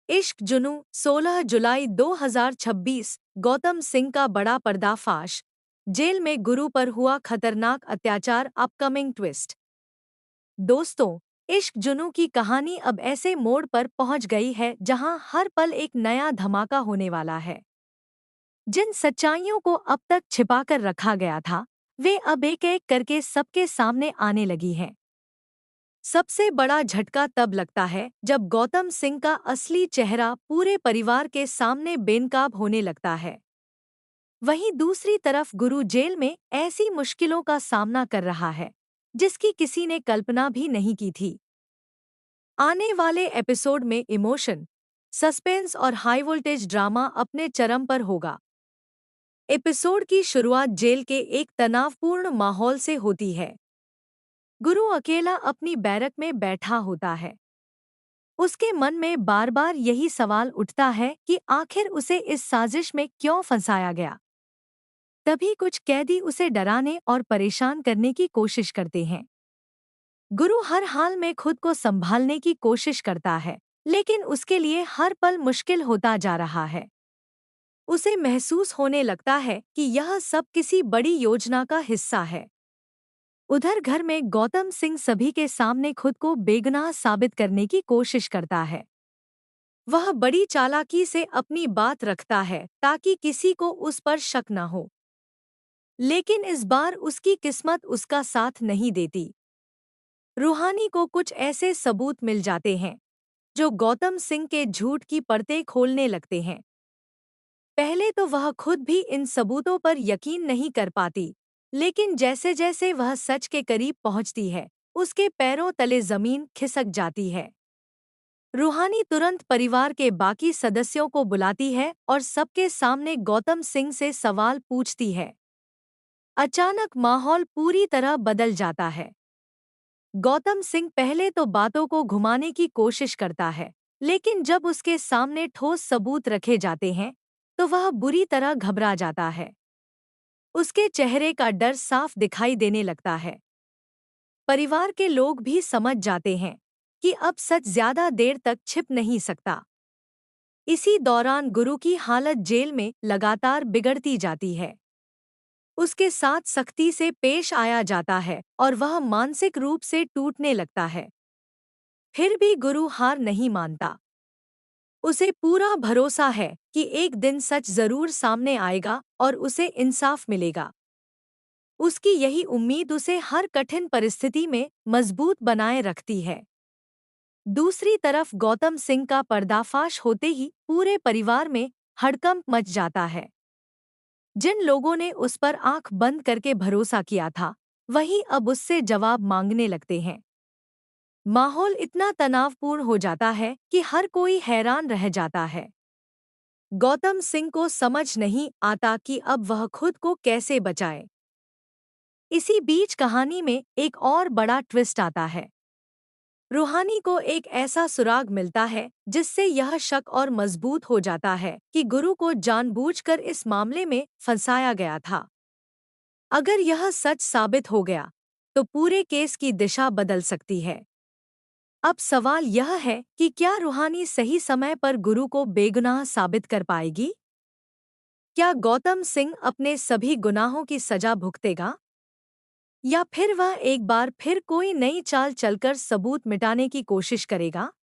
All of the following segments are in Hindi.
इश्क जुनू 16 जुलाई 2026। गौतम सिंह का बड़ा पर्दाफाश। जेल में गुरु पर हुआ खतरनाक अत्याचार, अपकमिंग ट्विस्ट। दोस्तों, इश्क जुनू की कहानी अब ऐसे मोड़ पर पहुंच गई है जहां हर पल एक नया धमाका होने वाला है। जिन सच्चाइयों को अब तक छिपाकर रखा गया था, वे अब एक एक करके सबके सामने आने लगी हैं। सबसे बड़ा झटका तब लगता है जब गौतम सिंह का असली चेहरा पूरे परिवार के सामने बेनकाब होने लगता है। वहीं दूसरी तरफ गुरु जेल में ऐसी मुश्किलों का सामना कर रहा है जिसकी किसी ने कल्पना भी नहीं की थी। आने वाले एपिसोड में इमोशन, सस्पेंस और हाई वोल्टेज ड्रामा अपने चरम पर होगा। एपिसोड की शुरुआत जेल के एक तनावपूर्ण माहौल से होती है। गुरु अकेला अपनी बैरक में बैठा होता है। उसके मन में बार बार यही सवाल उठता है कि आखिर उसे इस साजिश में क्यों फंसाया गया। तभी कुछ कैदी उसे डराने और परेशान करने की कोशिश करते हैं। गुरु हर हाल में खुद को संभालने की कोशिश करता है, लेकिन उसके लिए हर पल मुश्किल होता जा रहा है। उसे महसूस होने लगता है कि यह सब किसी बड़ी योजना का हिस्सा है। उधर घर में गौतम सिंह सभी के सामने खुद को बेगुनाह साबित करने की कोशिश करता है। वह बड़ी चालाकी से अपनी बात रखता है ताकि किसी को उस पर शक न हो। लेकिन इस बार उसकी किस्मत उसका साथ नहीं देती। रूहानी को कुछ ऐसे सबूत मिल जाते हैं जो गौतम सिंह के झूठ की परतें खोलने लगते हैं। पहले तो वह खुद भी इन सबूतों पर यकीन नहीं कर पाती, लेकिन जैसे जैसे वह सच के करीब पहुंचती है, उसके पैरों तले जमीन खिसक जाती है। रूहानी तुरंत परिवार के बाकी सदस्यों को बुलाती है और सबके सामने गौतम सिंह से सवाल पूछती है। अचानक माहौल पूरी तरह बदल जाता है। गौतम सिंह पहले तो बातों को घुमाने की कोशिश करता है, लेकिन जब उसके सामने ठोस सबूत रखे जाते हैं, तो वह बुरी तरह घबरा जाता है। उसके चेहरे का डर साफ दिखाई देने लगता है। परिवार के लोग भी समझ जाते हैं कि अब सच ज्यादा देर तक छिप नहीं सकता। इसी दौरान गुरु की हालत जेल में लगातार बिगड़ती जाती है। उसके साथ सख्ती से पेश आया जाता है और वह मानसिक रूप से टूटने लगता है। फिर भी गुरु हार नहीं मानता। उसे पूरा भरोसा है कि एक दिन सच जरूर सामने आएगा और उसे इंसाफ मिलेगा। उसकी यही उम्मीद उसे हर कठिन परिस्थिति में मजबूत बनाए रखती है। दूसरी तरफ गौतम सिंह का पर्दाफाश होते ही पूरे परिवार में हड़कंप मच जाता है। जिन लोगों ने उस पर आंख बंद करके भरोसा किया था, वही अब उससे जवाब मांगने लगते हैं। माहौल इतना तनावपूर्ण हो जाता है कि हर कोई हैरान रह जाता है। गौतम सिंह को समझ नहीं आता कि अब वह खुद को कैसे बचाए। इसी बीच कहानी में एक और बड़ा ट्विस्ट आता है। रूहानी को एक ऐसा सुराग मिलता है जिससे यह शक और मजबूत हो जाता है कि गुरु को जानबूझकर इस मामले में फंसाया गया था। अगर यह सच साबित हो गया, तो पूरे केस की दिशा बदल सकती है। अब सवाल यह है कि क्या रूहानी सही समय पर गुरु को बेगुनाह साबित कर पाएगी? क्या गौतम सिंह अपने सभी गुनाहों की सजा भुगतेगा? या फिर वह एक बार फिर कोई नई चाल चलकर सबूत मिटाने की कोशिश करेगा?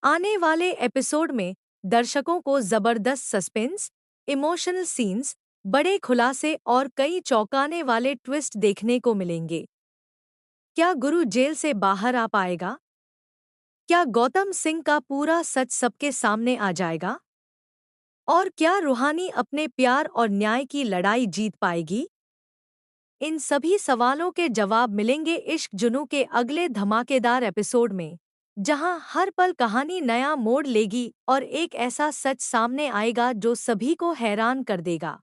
आने वाले एपिसोड में दर्शकों को जबरदस्त सस्पेंस, इमोशनल सीन्स, बड़े खुलासे और कई चौंकाने वाले ट्विस्ट देखने को मिलेंगे। क्या गुरु जेल से बाहर आ पाएगा? क्या गौतम सिंह का पूरा सच सबके सामने आ जाएगा? और क्या रूहानी अपने प्यार और न्याय की लड़ाई जीत पाएगी? इन सभी सवालों के जवाब मिलेंगे इश्क जुनू के अगले धमाकेदार एपिसोड में, जहां हर पल कहानी नया मोड़ लेगी और एक ऐसा सच सामने आएगा जो सभी को हैरान कर देगा।